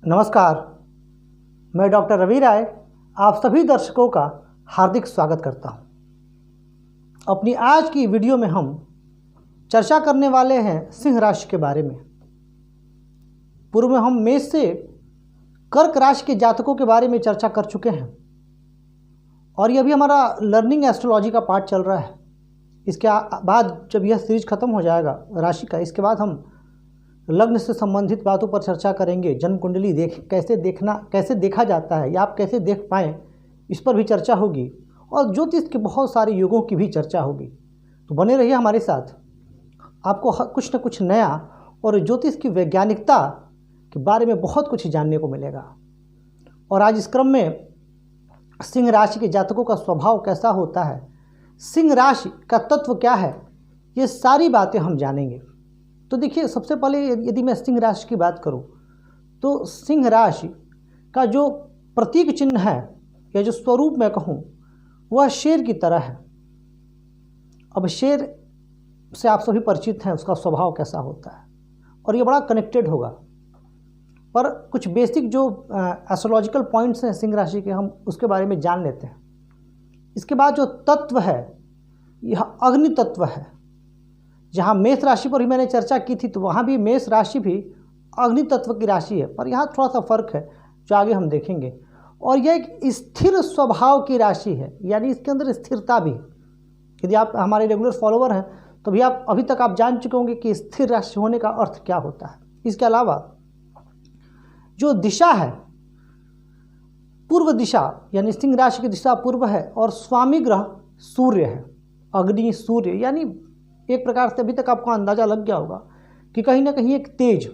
नमस्कार, मैं डॉक्टर रवि राय आप सभी दर्शकों का हार्दिक स्वागत करता हूं। अपनी आज की वीडियो में हम चर्चा करने वाले हैं सिंह राशि के बारे में। पूर्व में हम मेष से कर्क राशि के जातकों के बारे में चर्चा कर चुके हैं और यह भी हमारा लर्निंग एस्ट्रोलॉजी का पार्ट चल रहा है। इसके बाद जब यह सीरीज खत्म हो जाएगा राशि का, इसके बाद हम लग्न से संबंधित बातों पर चर्चा करेंगे। जन्म कुंडली कैसे देखा जाता है या आप कैसे देख पाएँ, इस पर भी चर्चा होगी और ज्योतिष के बहुत सारे युगों की भी चर्चा होगी। तो बने रहिए हमारे साथ, आपको कुछ न कुछ नया और ज्योतिष की वैज्ञानिकता के बारे में बहुत कुछ जानने को मिलेगा। और आज इस क्रम में सिंह राशि के जातकों का स्वभाव कैसा होता है, सिंह राशि का तत्व क्या है, ये सारी बातें हम जानेंगे। तो देखिए, सबसे पहले यदि मैं सिंह राशि की बात करूं तो सिंह राशि का जो प्रतीक चिन्ह है या जो स्वरूप मैं कहूं वह शेर की तरह है। अब शेर से आप सभी परिचित हैं, उसका स्वभाव कैसा होता है और ये बड़ा कनेक्टेड होगा। पर कुछ बेसिक जो एस्ट्रोलॉजिकल पॉइंट्स हैं सिंह राशि के, हम उसके बारे में जान लेते हैं। इसके बाद जो तत्व है यह अग्नि तत्व है। जहाँ मेष राशि पर ही मैंने चर्चा की थी तो वहाँ भी मेष राशि भी अग्नि तत्व की राशि है, पर यहाँ थोड़ा सा फर्क है जो आगे हम देखेंगे। और यह एक स्थिर स्वभाव की राशि है, यानी इसके अंदर स्थिरता भी। यदि आप हमारे रेगुलर फॉलोवर हैं तो भी आप अभी तक आप जान चुके होंगे कि स्थिर राशि होने का अर्थ क्या होता है। इसके अलावा जो दिशा है, पूर्व दिशा, यानी सिंह राशि की दिशा पूर्व है और स्वामी ग्रह सूर्य है। अग्नि सूर्य, यानी एक प्रकार से अभी तक आपको अंदाजा लग गया होगा कि कहीं ना कहीं एक तेज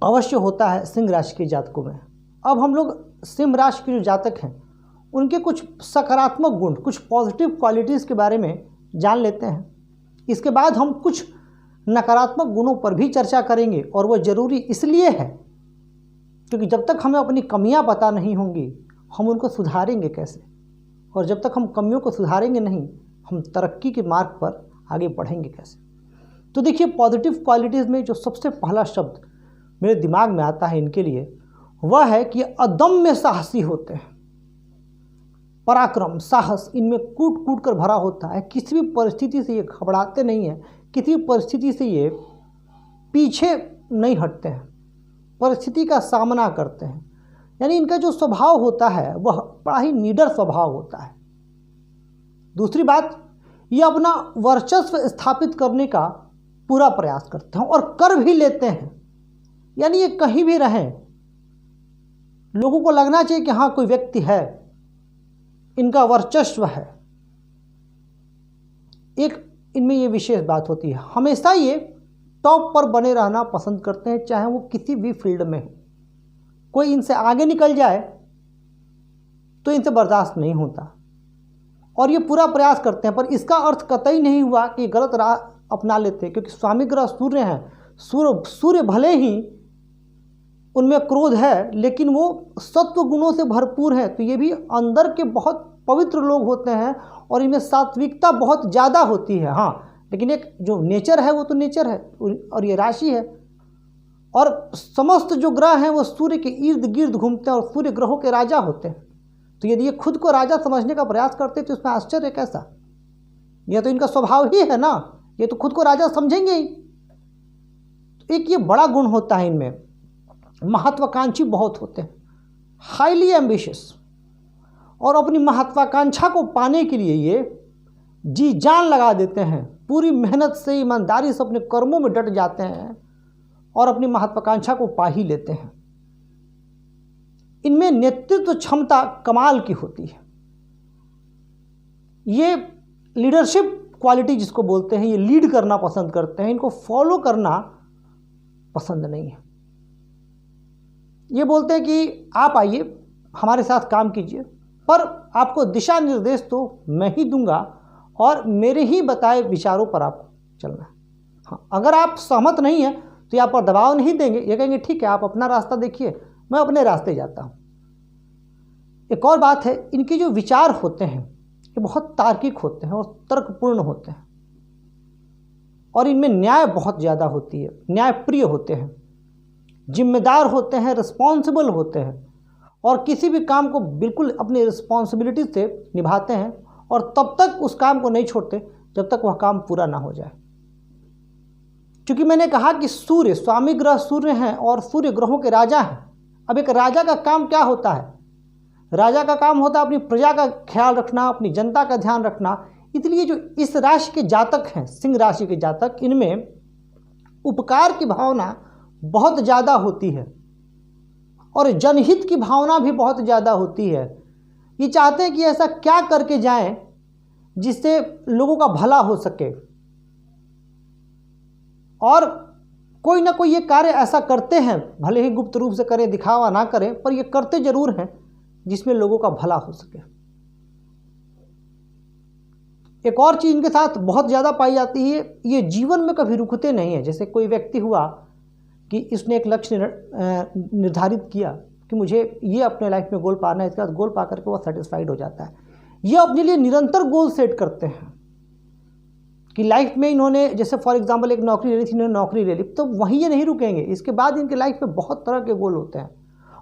अवश्य होता है सिंह राशि के जातकों में। अब हम लोग सिंह राशि के जो जातक हैं उनके कुछ सकारात्मक गुण, कुछ पॉजिटिव क्वालिटीज़ के बारे में जान लेते हैं। इसके बाद हम कुछ नकारात्मक गुणों पर भी चर्चा करेंगे और वह ज़रूरी इसलिए है क्योंकि जब तक हमें अपनी कमियां पता नहीं होंगी हम उनको सुधारेंगे कैसे, और जब तक हम कमियों को सुधारेंगे नहीं हम तरक्की के मार्ग पर आगे बढ़ेंगे कैसे। तो देखिए, पॉजिटिव क्वालिटीज़ में जो सबसे पहला शब्द मेरे दिमाग में आता है इनके लिए वह है कि अदम्य साहसी होते हैं। पराक्रम, साहस इनमें कूट कूट कर भरा होता है। किसी भी परिस्थिति से ये घबराते नहीं हैं, किसी भी परिस्थिति से ये पीछे नहीं हटते हैं, परिस्थिति का सामना करते हैं। यानी इनका जो स्वभाव होता है वह बड़ा ही निडर स्वभाव होता है। दूसरी बात, ये अपना वर्चस्व स्थापित करने का पूरा प्रयास करते हैं और कर भी लेते हैं। यानी ये कहीं भी रहें, लोगों को लगना चाहिए कि हाँ कोई व्यक्ति है, इनका वर्चस्व है। एक इनमें ये विशेष बात होती है, हमेशा ये टॉप पर बने रहना पसंद करते हैं, चाहे वो किसी भी फील्ड में हो। कोई इनसे आगे निकल जाए तो इनसे बर्दाश्त नहीं होता और ये पूरा प्रयास करते हैं। पर इसका अर्थ कतई नहीं हुआ कि गलत राह अपना लेते हैं, क्योंकि स्वामी ग्रह सूर्य हैं। सूर्य भले ही उनमें क्रोध है लेकिन वो सत्व गुणों से भरपूर है, तो ये भी अंदर के बहुत पवित्र लोग होते हैं और इनमें सात्विकता बहुत ज़्यादा होती है। हाँ, लेकिन एक जो नेचर है वो तो नेचर है और ये राशि है। और समस्त जो ग्रह हैं वो सूर्य के इर्द गिर्द घूमते हैं और सूर्य ग्रहों के राजा होते हैं। तो यदि ये खुद को राजा समझने का प्रयास करते तो इसमें आश्चर्य कैसा। यह तो इनका स्वभाव ही है ना, ये तो खुद को राजा समझेंगे ही। तो एक ये बड़ा गुण होता है इनमें, महत्वाकांक्षी बहुत होते हैं, हाईली एम्बिशियस, और अपनी महत्वाकांक्षा को पाने के लिए ये जी जान लगा देते हैं। पूरी मेहनत से, ईमानदारी से अपने कर्मों में डट जाते हैं और अपनी महत्वाकांक्षा को पा ही लेते हैं। इनमें नेतृत्व क्षमता कमाल की होती है। ये लीडरशिप क्वालिटी जिसको बोलते हैं, ये लीड करना पसंद करते हैं, इनको फॉलो करना पसंद नहीं है। ये बोलते हैं कि आप आइए हमारे साथ काम कीजिए, पर आपको दिशा निर्देश तो मैं ही दूंगा और मेरे ही बताए विचारों पर आपको चलना है। हाँ, अगर आप सहमत नहीं हैं तो आप पर दबाव नहीं देंगे, ये कहेंगे ठीक है आप अपना रास्ता देखिए, मैं अपने रास्ते जाता हूँ। एक और बात है, इनके जो विचार होते हैं ये बहुत तार्किक होते हैं और तर्कपूर्ण होते हैं और इनमें न्याय बहुत ज़्यादा होती है, न्यायप्रिय होते हैं। जिम्मेदार होते हैं, रिस्पॉन्सिबल होते हैं और किसी भी काम को बिल्कुल अपनी रिस्पॉन्सिबिलिटी से निभाते हैं और तब तक उस काम को नहीं छोड़ते जब तक वह काम पूरा ना हो जाए। क्योंकि मैंने कहा कि सूर्य, स्वामी ग्रह सूर्य हैं और सूर्य ग्रहों के राजा हैं। अब एक राजा का काम क्या होता है? राजा का काम होता है अपनी प्रजा का ख्याल रखना, अपनी जनता का ध्यान रखना। इसलिए जो इस राशि के जातक हैं, सिंह राशि के जातक, इनमें उपकार की भावना बहुत ज़्यादा होती है और जनहित की भावना भी बहुत ज़्यादा होती है। ये चाहते हैं कि ऐसा क्या करके जाएं जिससे लोगों का भला हो सके और कोई ना कोई ये कार्य ऐसा करते हैं, भले ही गुप्त रूप से करें, दिखावा ना करें, पर ये करते जरूर हैं जिसमें लोगों का भला हो सके। एक और चीज़ इनके साथ बहुत ज़्यादा पाई जाती है, ये जीवन में कभी रुकते नहीं है। जैसे कोई व्यक्ति हुआ कि इसने एक लक्ष्य निर्धारित किया कि मुझे ये अपने लाइफ में गोल पाना है, इसके बाद गोल पा करके वो सेटिस्फाइड हो जाता है। ये अपने लिए निरंतर गोल सेट करते हैं कि लाइफ में इन्होंने, जैसे फॉर एग्जांपल एक नौकरी ले ली थी, इन्होंने नौकरी ले ली, तो वहीं ये नहीं रुकेंगे, इसके बाद इनके लाइफ में बहुत तरह के गोल होते हैं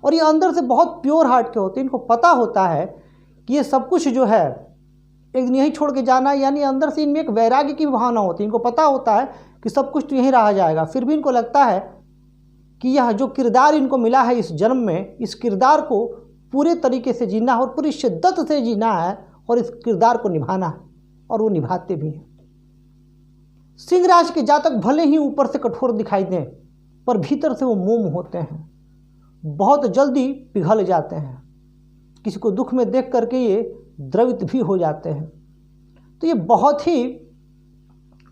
और ये अंदर से बहुत प्योर हार्ट के होते हैं। इनको पता होता है कि ये सब कुछ जो है एक दिन यहीं छोड़ के जाना, यानी अंदर से इनमें एक वैराग्य की भावना होती है। इनको पता होता है कि सब कुछ तो यहीं रहा जाएगा, फिर भी इनको लगता है कि यह जो किरदार इनको मिला है इस जन्म में, इस किरदार को पूरे तरीके से जीना है और पूरी शिद्दत से जीना है और इस किरदार को निभाना है, और वो निभाते भी हैं। सिंह राशि के जातक भले ही ऊपर से कठोर दिखाई दें, पर भीतर से वो मोम होते हैं, बहुत जल्दी पिघल जाते हैं। किसी को दुख में देख करके ये द्रवित भी हो जाते हैं। तो ये बहुत ही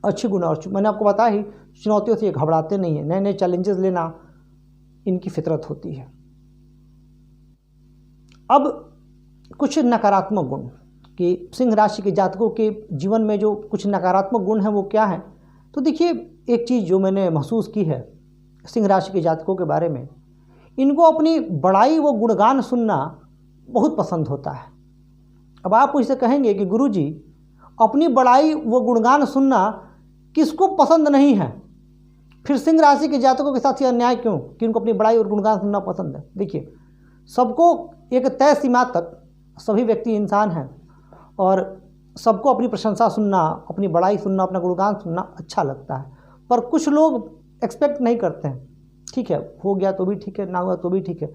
अच्छी गुण, और मैंने आपको बताया ही, चुनौतियों से ये घबराते नहीं हैं। नए नए चैलेंजेस लेना इनकी फितरत होती है। अब कुछ नकारात्मक गुण कि सिंह राशि के जातकों के जीवन में जो कुछ नकारात्मक गुण हैं वो क्या हैं? तो देखिए, एक चीज़ जो मैंने महसूस की है सिंह राशि के जातकों के बारे में, इनको अपनी बड़ाई व गुणगान सुनना बहुत पसंद होता है। अब आप मुझसे कहेंगे कि गुरुजी, अपनी बड़ाई व गुणगान सुनना किसको पसंद नहीं है, फिर सिंह राशि के जातकों के साथ ये अन्याय क्यों कि उनको अपनी बड़ाई और गुणगान सुनना पसंद है? देखिए, सबको एक तय सीमा तक, सभी व्यक्ति इंसान हैं और सबको अपनी प्रशंसा सुनना, अपनी बड़ाई सुनना, अपना गुणगान सुनना अच्छा लगता है, पर कुछ लोग एक्सपेक्ट नहीं करते हैं। ठीक है, हो गया तो भी ठीक है, ना हुआ तो भी ठीक है,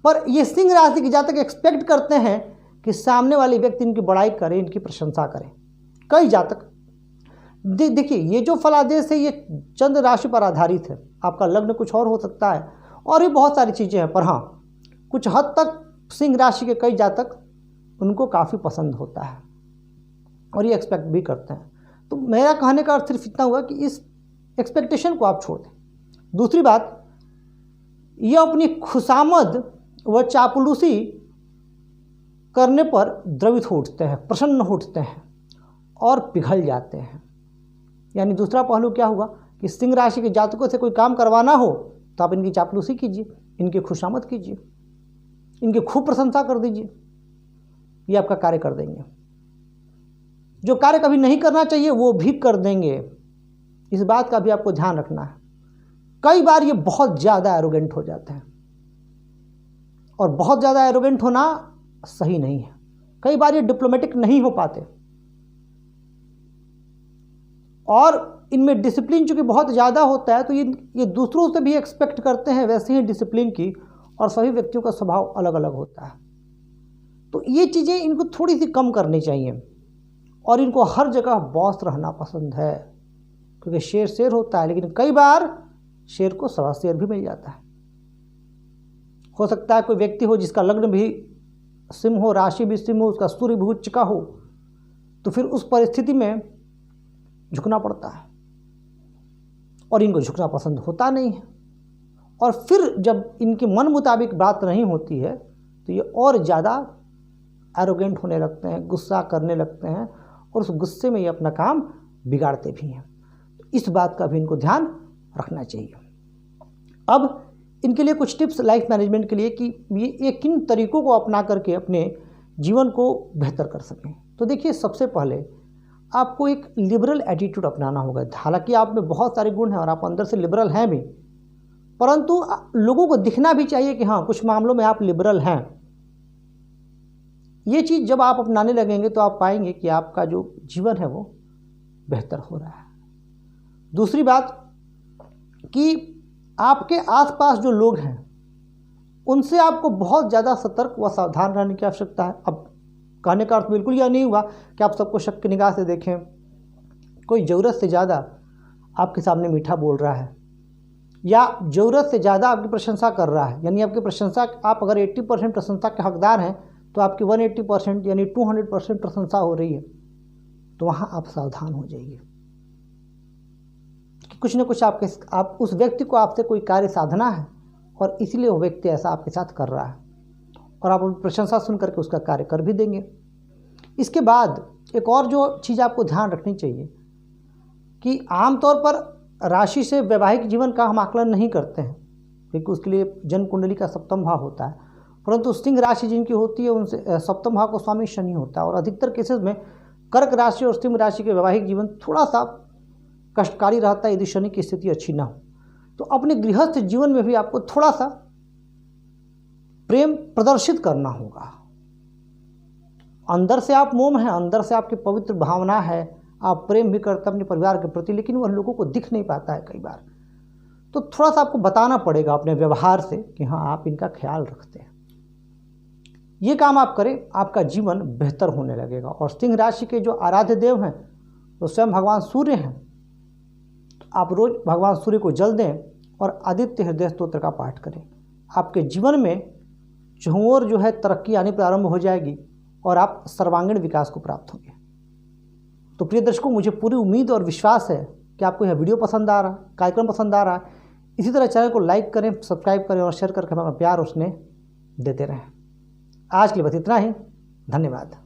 पर ये सिंह राशि के जातक एक्सपेक्ट करते हैं कि सामने वाले व्यक्ति इनकी बड़ाई करे, इनकी प्रशंसा करें। कई जातक देखिए, ये जो फलादेश है ये चंद्र राशि पर आधारित है। आपका लग्न कुछ और हो सकता है और भी बहुत सारी चीज़ें हैं, पर हाँ, कुछ हद तक सिंह राशि के कई जातक उनको काफ़ी पसंद होता है और ये एक्सपेक्ट भी करते हैं। तो मेरा कहने का अर्थ सिर्फ इतना हुआ कि इस एक्सपेक्टेशन को आप छोड़ दें। दूसरी बात, ये अपनी खुशामद व चापलूसी करने पर द्रवित हो उठते हैं, प्रसन्न हो उठते हैं और पिघल जाते हैं। यानी दूसरा पहलू क्या हुआ कि सिंह राशि के जातकों से कोई काम करवाना हो तो आप इनकी चापलूसी कीजिए, इनकी खुशामद कीजिए, इनकी खूब प्रशंसा कर दीजिए, ये आपका कार्य कर देंगे। जो कार्य कभी नहीं करना चाहिए वो भी कर देंगे। इस बात का भी आपको ध्यान रखना है। कई बार ये बहुत ज़्यादा एरोगेंट हो जाते हैं और बहुत ज़्यादा एरोगेंट होना सही नहीं है। कई बार ये डिप्लोमेटिक नहीं हो पाते और इनमें डिसिप्लिन चूँकि बहुत ज़्यादा होता है तो ये दूसरों से भी एक्सपेक्ट करते हैं वैसे ही डिसिप्लिन की, और सभी व्यक्तियों का स्वभाव अलग अलग होता है। तो ये चीज़ें इनको थोड़ी सी कम करनी चाहिए और इनको हर जगह बॉस रहना पसंद है, क्योंकि शेर शेर होता है, लेकिन कई बार शेर को सवा शेर भी मिल जाता है। हो सकता है कोई व्यक्ति हो जिसका लग्न भी सिंह हो, राशि भी सिंह हो, उसका सूर्य भी उच्च का हो, तो फिर उस परिस्थिति में झुकना पड़ता है और इनको झुकना पसंद होता नहीं है। और फिर जब इनके मन मुताबिक बात नहीं होती है तो ये और ज़्यादा एरोगेंट होने लगते हैं, गुस्सा करने लगते हैं और उस गुस्से में ये अपना काम बिगाड़ते भी हैं। इस बात का भी इनको ध्यान रखना चाहिए। अब इनके लिए कुछ टिप्स लाइफ मैनेजमेंट के लिए कि ये किन तरीकों को अपना करके अपने जीवन को बेहतर कर सकें। तो देखिए, सबसे पहले आपको एक लिबरल एटीट्यूड अपनाना होगा। हालांकि आप में बहुत सारे गुण हैं और आप अंदर से लिबरल हैं भी, परंतु लोगों को दिखना भी चाहिए कि हाँ कुछ मामलों में आप लिबरल हैं। ये चीज़ जब आप अपनाने लगेंगे तो आप पाएंगे कि आपका जो जीवन है वो बेहतर हो रहा है। दूसरी बात कि आपके आसपास जो लोग हैं उनसे आपको बहुत ज़्यादा सतर्क व सावधान रहने की आवश्यकता है। अब कहने का अर्थ बिल्कुल यह नहीं हुआ कि आप सबको शक की निगाह से देखें। कोई ज़रूरत से ज़्यादा आपके सामने मीठा बोल रहा है या ज़रूरत से ज़्यादा आपकी प्रशंसा कर रहा है, यानी आपकी प्रशंसा, आप अगर 80% प्रशंसा के हकदार हैं तो आपकी 180% यानी 200% प्रशंसा हो रही है, तो वहाँ आप सावधान हो जाइए कि कुछ न कुछ आप उस व्यक्ति को आपसे कोई कार्य साधना है और इसलिए वो व्यक्ति ऐसा आपके साथ कर रहा है और आप प्रशंसा सुन करके उसका कार्य कर भी देंगे। इसके बाद एक और जो चीज़ आपको ध्यान रखनी चाहिए कि आमतौर पर राशि से वैवाहिक जीवन का हम आकलन नहीं करते हैं क्योंकि उसके लिए जन्म कुंडली का सप्तम भाव होता है, परंतु सिंह राशि जिनकी होती है उनसे सप्तम भाव को स्वामी शनि होता है और अधिकतर केसेस में कर्क राशि और सिंह राशि के वैवाहिक जीवन थोड़ा सा कष्टकारी रहता है यदि शनि की स्थिति अच्छी ना हो। तो अपने गृहस्थ जीवन में भी आपको थोड़ा सा प्रेम प्रदर्शित करना होगा। अंदर से आप मोम हैं, अंदर से आपकी पवित्र भावना है, आप प्रेम भी करते हैं अपने परिवार के प्रति, लेकिन वह लोगों को दिख नहीं पाता है कई बार। तो थोड़ा सा आपको बताना पड़ेगा अपने व्यवहार से कि हाँ आप इनका ख्याल रखते हैं। ये काम आप करें, आपका जीवन बेहतर होने लगेगा। और सिंह राशि के जो आराध्य देव हैं वो स्वयं भगवान सूर्य हैं। तो आप रोज भगवान सूर्य को जल दें और आदित्य हृदय स्तोत्र का पाठ करें। आपके जीवन में चहुओर जो है तरक्की आनी प्रारंभ हो जाएगी और आप सर्वांगीण विकास को प्राप्त होंगे। तो प्रिय दर्शकों, मुझे पूरी उम्मीद और विश्वास है कि आपको यह वीडियो पसंद आ रहा है, कार्यक्रम पसंद आ रहा है। इसी तरह चैनल को लाइक करें, सब्सक्राइब करें और शेयर करके हमें प्यार उसने देते रहें। आज के लिए बस इतना ही। धन्यवाद।